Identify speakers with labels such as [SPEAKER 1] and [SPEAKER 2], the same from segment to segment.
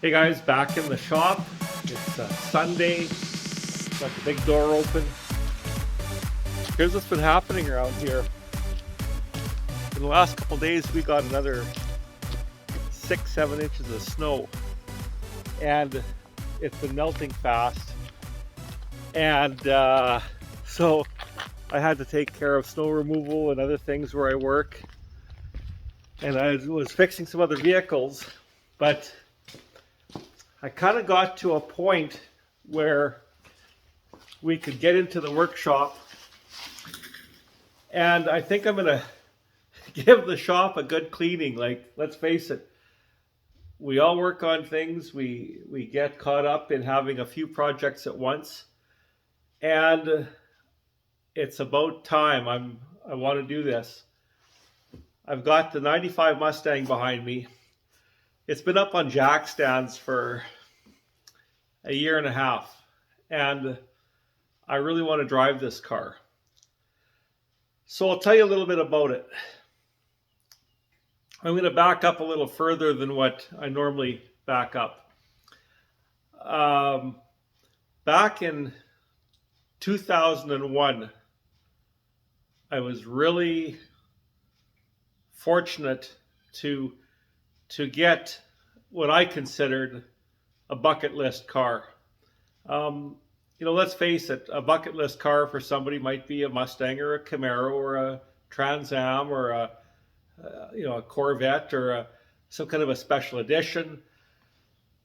[SPEAKER 1] Hey guys, back in the shop. It's Sunday. Got the big door open. Here's what's been happening around here. In the last couple days, we got another 6-7 inches of snow, and it's been melting fast. And so I had to take care of snow removal and other things where I work. And I was fixing some other vehicles, but I kind of got to a point where we could get into the workshop, and I think I'm gonna give the shop a good cleaning. Like, let's face it, we all work on things. We get caught up in having a few projects at once, and it's about time. I want to do this. I've got the 95 Mustang behind me. It's been up on jack stands for a year and a half, and I really want to drive this car. So I'll tell you a little bit about it. I'm going to back up a little further than what I normally back up. Back in 2001, I was really fortunate to get what I considered a bucket list car. Let's face it, a bucket list car for somebody might be a Mustang or a Camaro or a Trans Am or a Corvette or some kind of a special edition.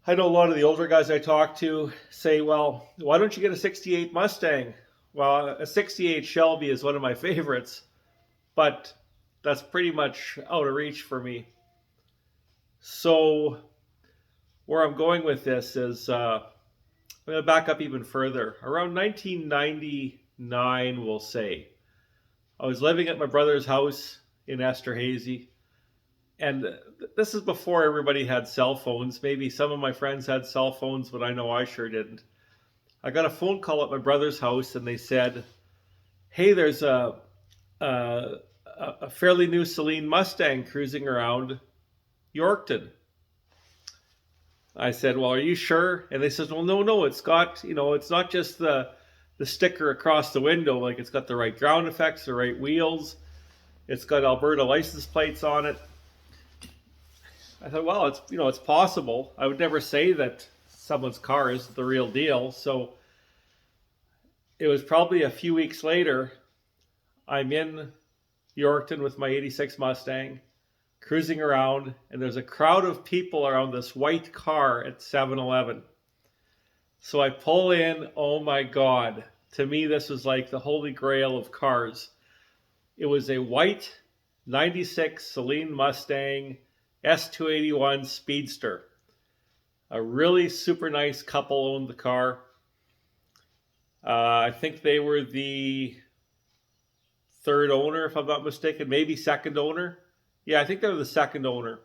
[SPEAKER 1] I know a lot of the older guys I talk to say, well, why don't you get a 68 Mustang? Well, a 68 Shelby is one of my favorites, but that's pretty much out of reach for me. So where I'm going with this is, I'm going to back up even further. Around 1999, we'll say, I was living at my brother's house in Esterhazy, and this is before everybody had cell phones. Maybe some of my friends had cell phones, but I know I sure didn't. I got a phone call at my brother's house, and they said, hey, there's a fairly new Saleen Mustang cruising around Yorkton. I said, well, are you sure? And they said, well, no, it's got, it's not just the sticker across the window. Like, it's got the right ground effects, the right wheels. It's got Alberta license plates on it. I thought, well, it's possible. I would never say that someone's car is the real deal. So it was probably a few weeks later, I'm in Yorkton with my 86 Mustang, cruising around, and there's a crowd of people around this white car at 7-Eleven. So I pull in. Oh my God. To me, this was like the holy grail of cars. It was a white 96 Saleen Mustang S281 Speedster. A really super nice couple owned the car. I think they were the third owner, if I'm not mistaken, maybe second owner. Yeah, I think they were the second owner.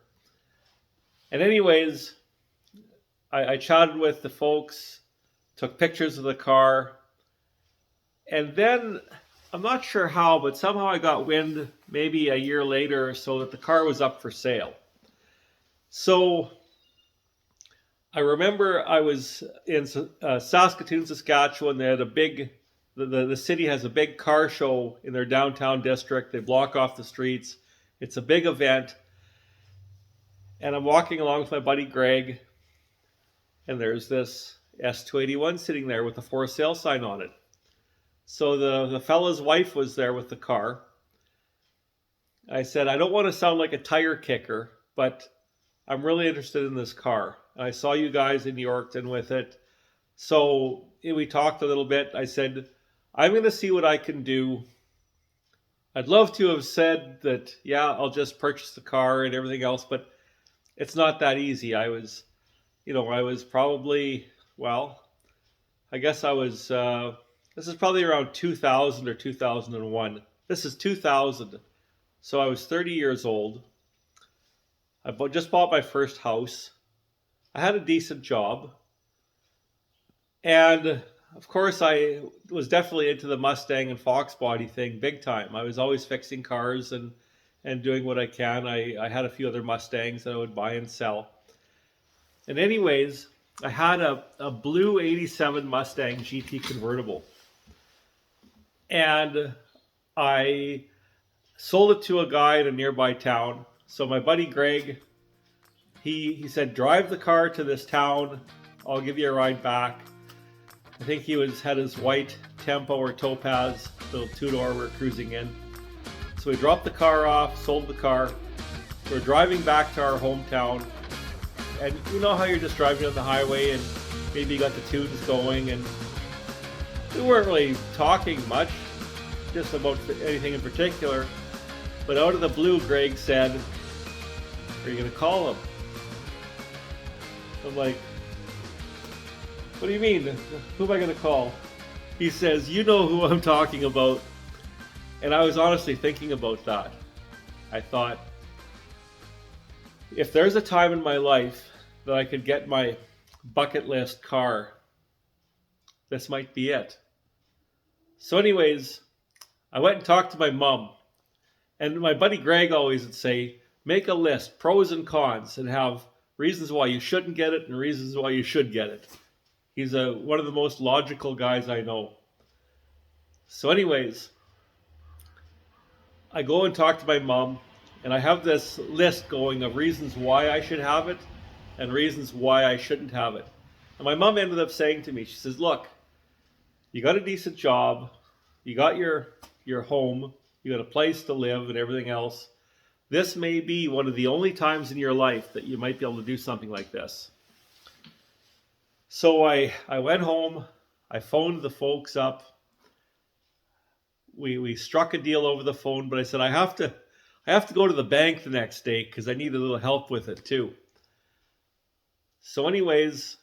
[SPEAKER 1] And anyways, I chatted with the folks, took pictures of the car, and then I'm not sure how, but somehow I got wind maybe a year later or so that the car was up for sale. So I remember I was in Saskatoon, Saskatchewan. They had a big, the city has a big car show in their downtown district. They block off the streets. It's a big event, and I'm walking along with my buddy Greg, and there's this S281 sitting there with a for sale sign on it. So the fella's wife was there with the car. I said, I don't want to sound like a tire kicker, but I'm really interested in this car. And I saw you guys in Yorkton with it. So we talked a little bit. I said, I'm going to see what I can do. I'd love to have said that, yeah, I'll just purchase the car and everything else, but it's not that easy. I was probably, well, I guess I was, this is probably around 2000 or 2001. This is 2000. So I was 30 years old. I just bought my first house. I had a decent job. And of course, I was definitely into the Mustang and Foxbody thing big time. I was always fixing cars and doing what I can. I had a few other Mustangs that I would buy and sell. And anyways, I had a blue 87 Mustang GT convertible. And I sold it to a guy in a nearby town. So my buddy Greg, he said, drive the car to this town. I'll give you a ride back. I think he had his white Tempo or Topaz, little two-door we're cruising in. So we dropped the car off, sold the car. We're driving back to our hometown. And you know how you're just driving on the highway and maybe you got the tunes going, and we weren't really talking much, just about anything in particular. But out of the blue, Greg said, "Are you going to call him?" I'm like, "What do you mean? Who am I going to call?" He says, "You know who I'm talking about." And I was honestly thinking about that. I thought, if there's a time in my life that I could get my bucket list car, this might be it. So anyways, I went and talked to my mom. And my buddy Greg always would say, make a list, pros and cons, and have reasons why you shouldn't get it and reasons why you should get it. He's one of the most logical guys I know. So anyways, I go and talk to my mom, and I have this list going of reasons why I should have it and reasons why I shouldn't have it. And my mom ended up saying to me, she says, look, you got a decent job, you got your home, you got a place to live and everything else. This may be one of the only times in your life that you might be able to do something like this. So I went home, I phoned the folks up. We struck a deal over the phone, but I said, I have to go to the bank the next day because I need a little help with it too. So anyways,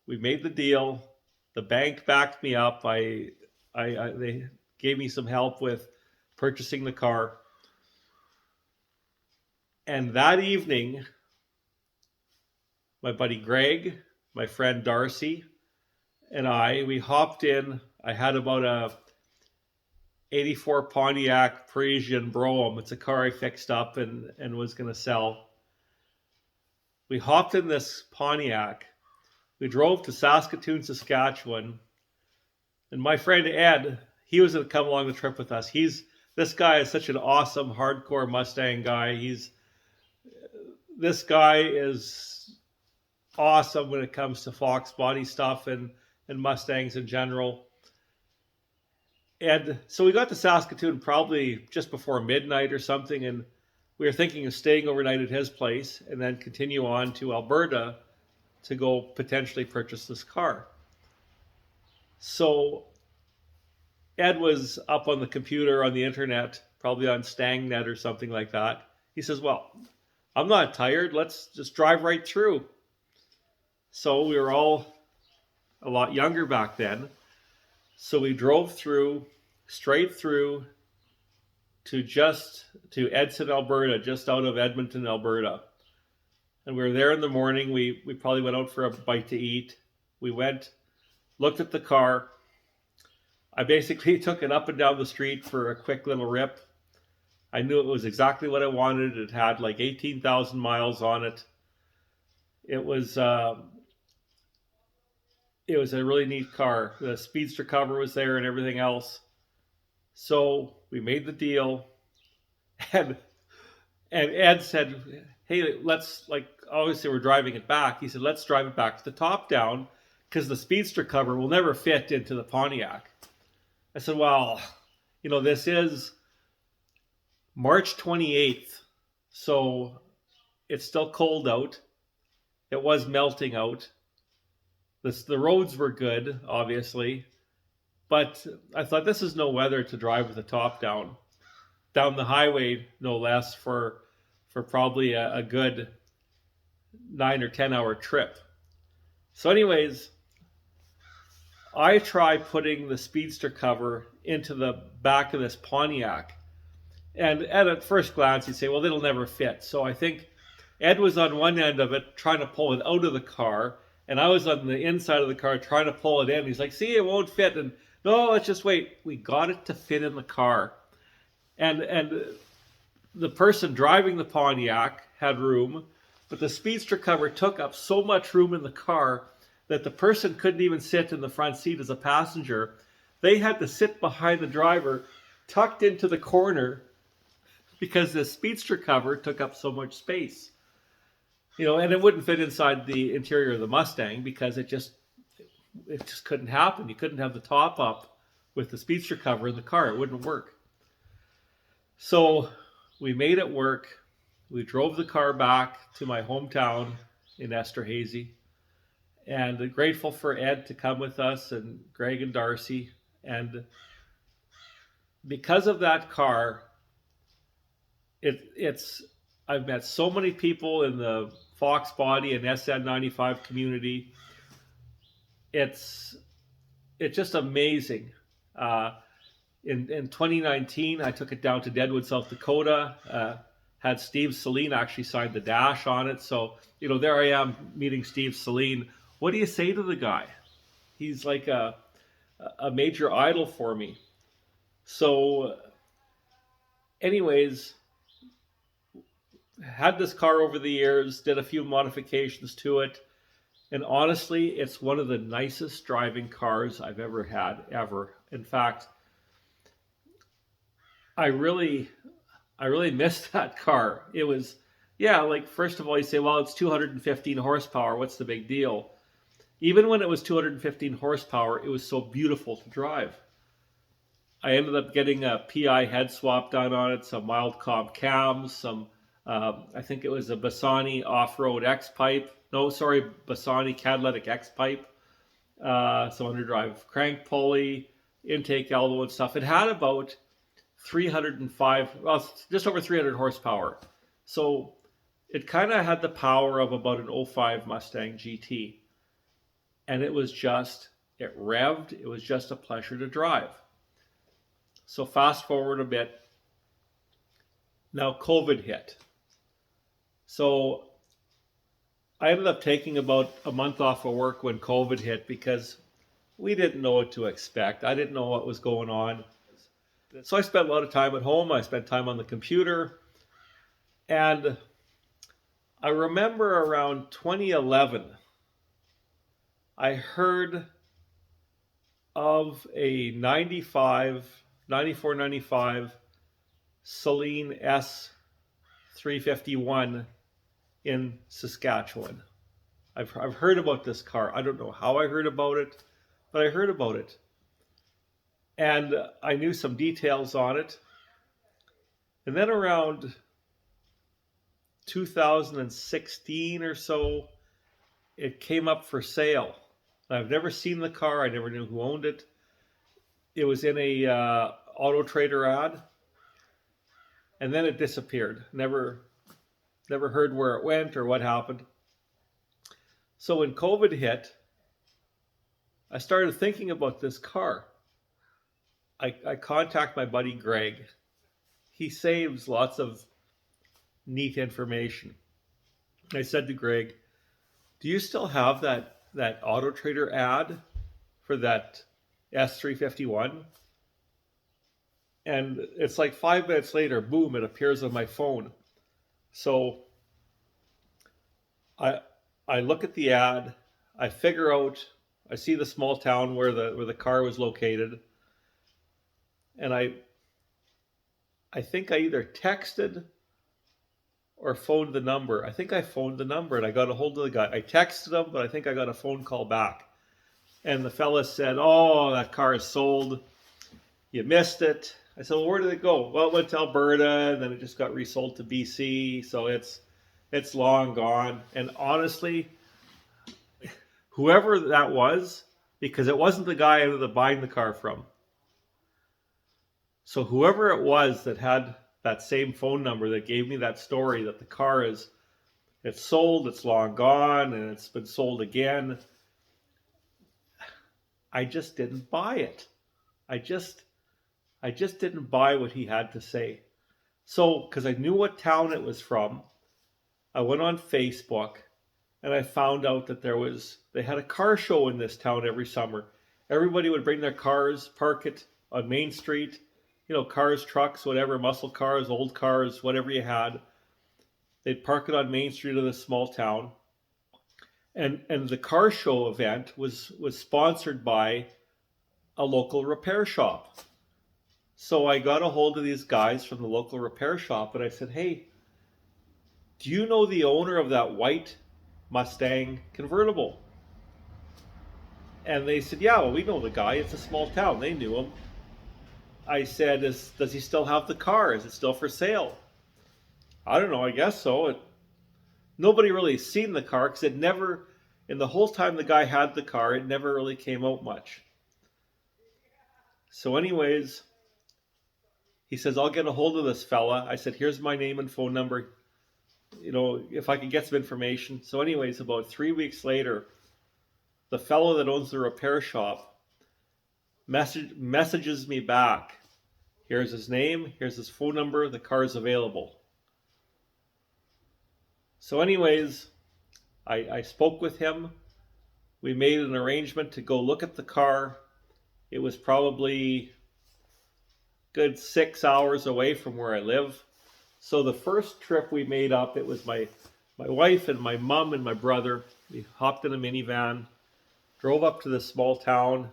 [SPEAKER 1] we made the deal. The bank backed me up. They gave me some help with purchasing the car. And that evening, my buddy Greg, my friend Darcy, and we hopped in. I had about a 84 Pontiac Parisian Brougham. It's a car I fixed up and was going to sell. We hopped in this Pontiac. We drove to Saskatoon, Saskatchewan. And my friend Ed, he was going to come along the trip with us. This guy is such an awesome, hardcore Mustang guy. This guy is awesome when it comes to Foxbody stuff and Mustangs in general. And so we got to Saskatoon probably just before midnight or something, and we were thinking of staying overnight at his place and then continue on to Alberta to go potentially purchase this car. So Ed was up on the computer on the internet, probably on StangNet or something like that. He says, well, I'm not tired. Let's just drive right through. So we were all a lot younger back then. So we drove straight through to Edson, Alberta, just out of Edmonton, Alberta. And we were there in the morning. We probably went out for a bite to eat. We went, looked at the car. I basically took it up and down the street for a quick little rip. I knew it was exactly what I wanted. It had like 18,000 miles on it. It was a really neat car. The speedster cover was there and everything else. So we made the deal, and Ed said, hey, obviously we're driving it back. He said, let's drive it back to the top down because the speedster cover will never fit into the Pontiac. I said, well, this is March 28th, so it's still cold out. It was melting out. The roads were good, obviously, but I thought this is no weather to drive with the top down the highway, no less, for probably a good 9 or 10 hour trip. So anyways, I try putting the speedster cover into the back of this Pontiac, and at first glance you'd say, well, it'll never fit. So I think Ed was on one end of it trying to pull it out of the car, and I was on the inside of the car trying to pull it in. He's like, see, it won't fit. And no, let's just wait. We got it to fit in the car. And the person driving the Pontiac had room. But the speedster cover took up so much room in the car that the person couldn't even sit in the front seat as a passenger. They had to sit behind the driver, tucked into the corner, because the speedster cover took up so much space. You know, and it wouldn't fit inside the interior of the Mustang because it just couldn't happen. You couldn't have the top up with the speedster cover in the car. It wouldn't work. So we made it work. We drove the car back to my hometown in Esterhazy, and grateful for Ed to come with us and Greg and Darcy. And because of that car, I've met so many people in the Foxbody and SN95 community. It's just amazing. In 2019, I took it down to Deadwood, South Dakota. Had Steve Saleen actually signed the dash on it. So, you know, there I am meeting Steve Saleen. What do you say to the guy? He's like a major idol for me. So, anyways, had this car over the years, did a few modifications to it. And honestly, it's one of the nicest driving cars I've ever had, ever. In fact, I really missed that car. It was, yeah, like, first of all, you say, well, it's 215 horsepower. What's the big deal? Even when it was 215 horsepower, it was so beautiful to drive. I ended up getting a PI head swap done on it, some mild comp cams, some, I think it was a Bassani off-road X-pipe. No, sorry, Bassani catalytic X-pipe. Some underdrive crank pulley, intake elbow and stuff. It had about 305, well, just over 300 horsepower. So it kind of had the power of about an 05 Mustang GT. And it was just, it revved. It was just a pleasure to drive. So fast forward a bit. Now COVID hit. So I ended up taking about a month off of work when COVID hit because we didn't know what to expect. I didn't know what was going on. So I spent a lot of time at home. I spent time on the computer. And I remember around 2011, I heard of a 94, 95 SALEEN S351 in Saskatchewan. I've heard about this car. I don't know how I heard about it, but I heard about it. And I knew some details on it. And then around 2016 or so, it came up for sale. I've never seen the car. I never knew who owned it. It was in a Auto Trader ad. And then it disappeared. Never heard where it went or what happened. So when COVID hit, I started thinking about this car. I contact my buddy Greg. He saves lots of neat information. I said to Greg, do you still have that Auto Trader ad for that S351? And it's like 5 minutes later, boom, it appears on my phone. So I look at the ad, I figure out, I see the small town where the car was located, and I think I either texted or phoned the number. I think I phoned the number and I got a hold of the guy. I texted him, but I think I got a phone call back. And the fella said, oh, that car is sold. You missed it. I said, well, where did it go? Well, it went to Alberta, and then it just got resold to BC. So it's long gone. And honestly, whoever that was, because it wasn't the guy I ended up buying the car from. So whoever it was that had that same phone number that gave me that story that the car it's sold, it's long gone, and it's been sold again, I just didn't buy it. I just didn't buy what he had to say. So, because I knew what town it was from, I went on Facebook and I found out that they had a car show in this town every summer. Everybody would bring their cars, park it on Main Street, you know, cars, trucks, whatever, muscle cars, old cars, whatever you had. They'd park it on Main Street of this small town. And the car show event was sponsored by a local repair shop. So I got a hold of these guys from the local repair shop and I said, hey, do you know the owner of that white Mustang convertible? And they said, yeah, well, we know the guy. It's a small town. They knew him. I said, does he still have the car? Is it still for sale? I don't know. I guess so. Nobody really seen the car because it never, in the whole time the guy had the car, it never really came out much. So anyways, he says, I'll get a hold of this fella. I said, here's my name and phone number, you know, if I could get some information. So anyways, about 3 weeks later, the fellow that owns the repair shop messages me back. Here's his name, here's his phone number, the car is available. So anyways, I spoke with him. We made an arrangement to go look at the car. It was probably good 6 hours away from where I live. So the first trip we made up, it was my wife and my mom and my brother. We hopped in a minivan, drove up to this small town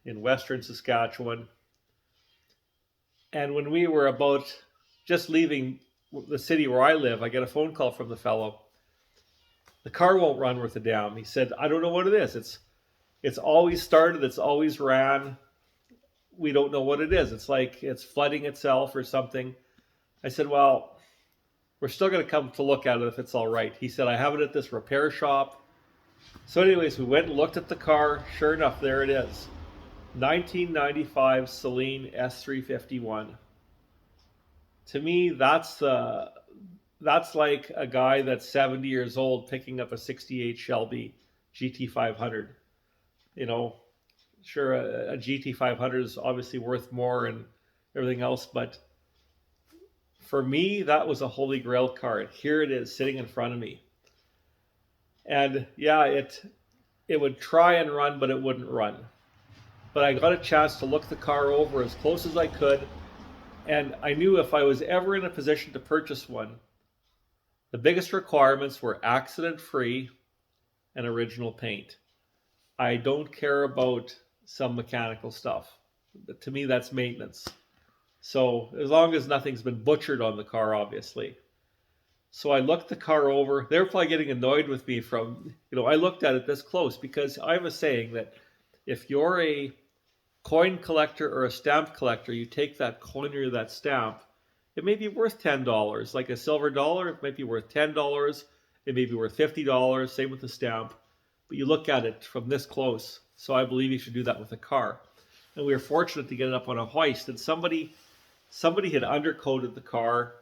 [SPEAKER 1] in western Saskatchewan. And when we were about just leaving the city where I live, I get a phone call from the fellow. The car won't run worth a damn. He said, I don't know what it is. It's always started, it's always ran. We don't know what it is. It's like it's flooding itself or something. I said, well, we're still going to come to look at it if it's all right. He said, I have it at this repair shop. So anyways, we went and looked at the car. Sure enough, there it is. 1995 SALEEN S351. To me, that's like a guy that's 70 years old picking up a 68 Shelby GT500. You know, sure, a GT500 is obviously worth more and everything else, but for me, that was a holy grail car. Here it is sitting in front of me. And yeah, it would try and run, but it wouldn't run. But I got a chance to look the car over as close as I could. And I knew if I was ever in a position to purchase one, the biggest requirements were accident-free and original paint. I don't care about some mechanical stuff. To me, that's maintenance. So as long as nothing's been butchered on the car, obviously. So I looked the car over. They were probably getting annoyed with me from, you know, I looked at it this close because I have a saying that if you're a coin collector or a stamp collector, you take that coin or that stamp, it may be worth $10. Like a silver dollar, it might be worth $10. It may be worth $50. Same with the stamp. But you look at it from this close. So I believe you should do that with a car. And we were fortunate to get it up on a hoist. And somebody had undercoated the car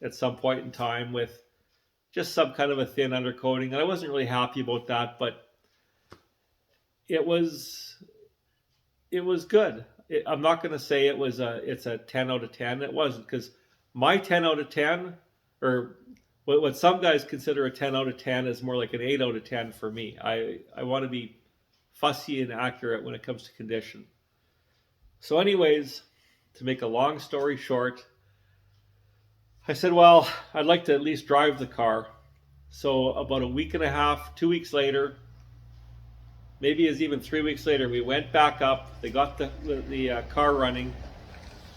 [SPEAKER 1] at some point in time with just some kind of a thin undercoating. And I wasn't really happy about that, but it was good. I'm not going to say it's a 10 out of 10. It wasn't, because my 10 out of 10, or what some guys consider a 10 out of 10, is more like an 8 out of 10 for me. I want to be fussy and accurate when it comes to condition. So anyways, to make a long story short, I said, well, I'd like to at least drive the car. So about a week and a half, 2 weeks later, maybe it's even 3 weeks later, we went back up. They got the car running.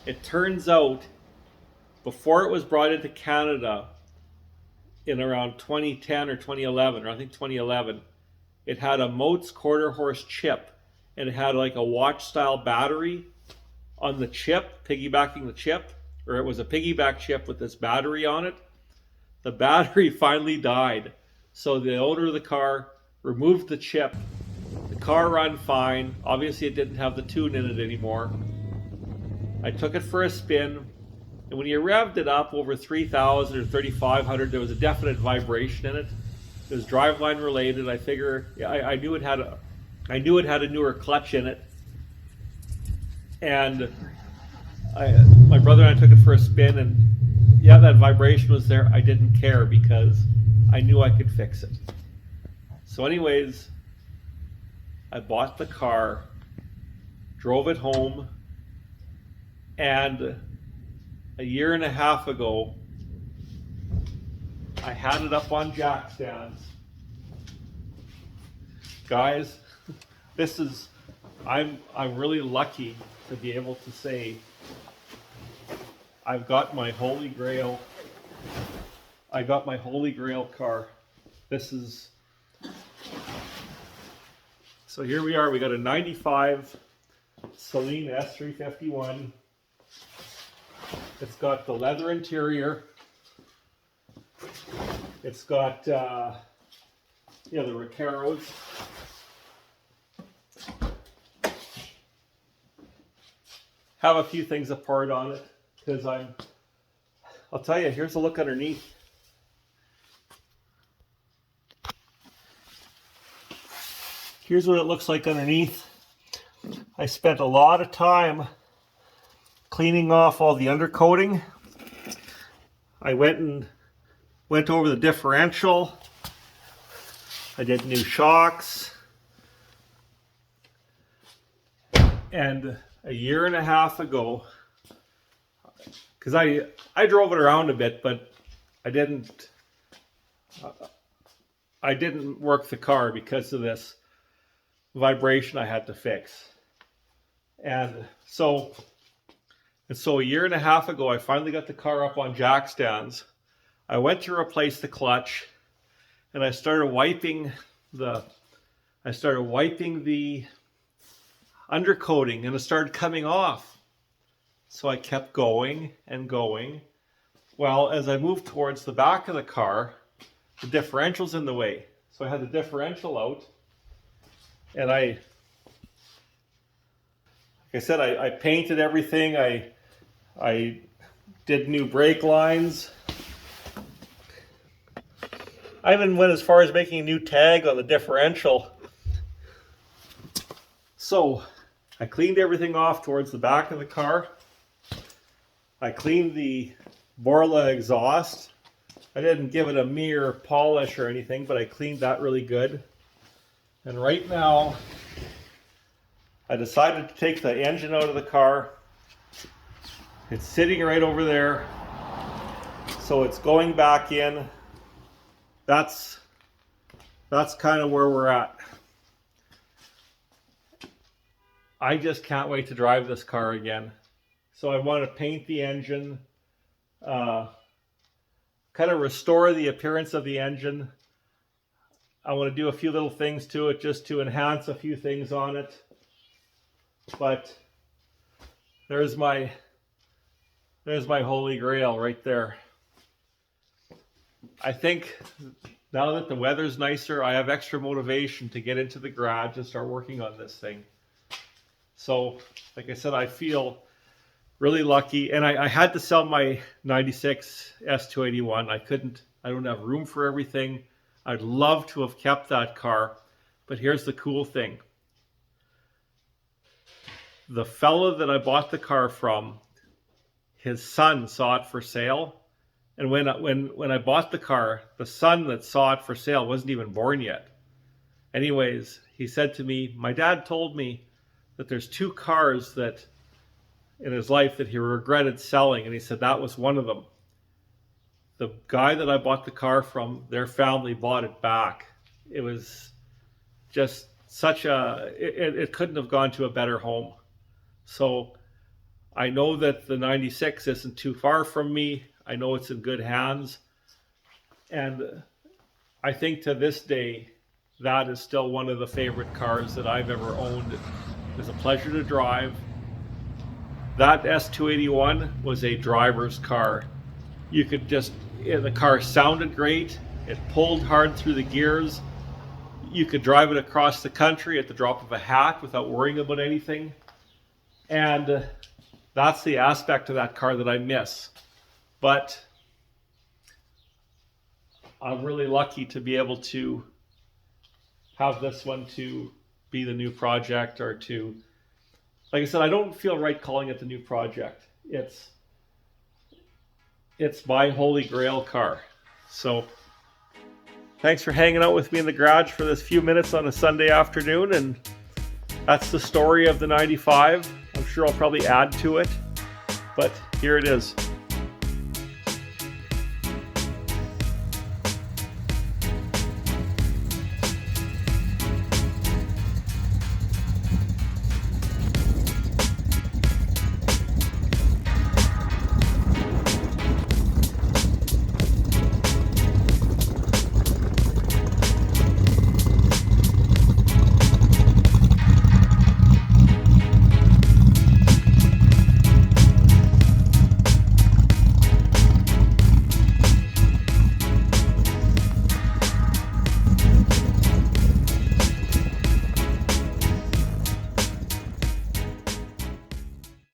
[SPEAKER 1] It turns out, before it was brought into Canada in around 2010 or 2011, or I think 2011, it had a Motes quarter horse chip, and it had like a watch style battery on the chip, piggybacking the chip, or it was a piggyback chip with this battery on it. The battery finally died. So the owner of the car removed the chip. The car ran fine. Obviously it didn't have the tune in it anymore. I took it for a spin, and when you revved it up over 3,000 or 3,500, there was a definite vibration in it. It was driveline related. I figure I knew it had a newer clutch in it. And my brother and I took it for a spin, and yeah, that vibration was there. I didn't care because I knew I could fix it. So anyways, I bought the car, drove it home, and a year and a half ago, I had it up on jack stands. Guys, this is, I'm really lucky to be able to say I've got my Holy Grail. I got my Holy Grail car. This is, so here we are. We got a 95 SALEEN S351. It's got the leather interior. It's got the Recaros. Have a few things apart on it because I'll tell you, here's a look underneath. Here's what it looks like underneath. I spent a lot of time cleaning off all the undercoating. I went over the differential. I did new shocks. And a year and a half ago, because I drove it around a bit, but I didn't work the car because of this vibration I had to fix. And so a year and a half ago, I finally got the car up on jack stands. I went to replace the clutch, and I started wiping the undercoating, and it started coming off. So I kept going and going. Well, as I moved towards the back of the car, the differential's in the way. So I had the differential out, and like I said, I painted everything. I did new brake lines. I even went as far as making a new tag on the differential. So I cleaned everything off towards the back of the car. I cleaned the Borla exhaust. I didn't give it a mere polish or anything, but I cleaned that really good. And right now, I decided to take the engine out of the car. It's sitting right over there. So it's going back in. That's kind of where we're at. I just can't wait to drive this car again. So I want to paint the engine, kind of restore the appearance of the engine. I want to do a few little things to it just to enhance a few things on it. But there's my Holy Grail right there. I think now that the weather's nicer, I have extra motivation to get into the garage and start working on this thing. So, like I said, I feel really lucky. And I had to sell my 96 S281. I don't have room for everything. I'd love to have kept that car. But here's the cool thing. The fellow that I bought the car from, his son saw it for sale. And when I bought the car, the son that saw it for sale wasn't even born yet. Anyways, he said to me, my dad told me that there's two cars that in his life that he regretted selling, and he said that was one of them. The guy that I bought the car from, their family bought it back. It was just such it couldn't have gone to a better home. So I know that the 96 isn't too far from me. I know it's in good hands. And I think to this day, that is still one of the favorite cars that I've ever owned. It was a pleasure to drive. That S281 was a driver's car. The car sounded great. It pulled hard through the gears. You could drive it across the country at the drop of a hat without worrying about anything. And that's the aspect of that car that I miss. But I'm really lucky to be able to have this one to be the new project, or to, like I said, I don't feel right calling it the new project. It's my Holy Grail car. So thanks for hanging out with me in the garage for this few minutes on a Sunday afternoon. And that's the story of the 95. I'm sure I'll probably add to it, but here it is.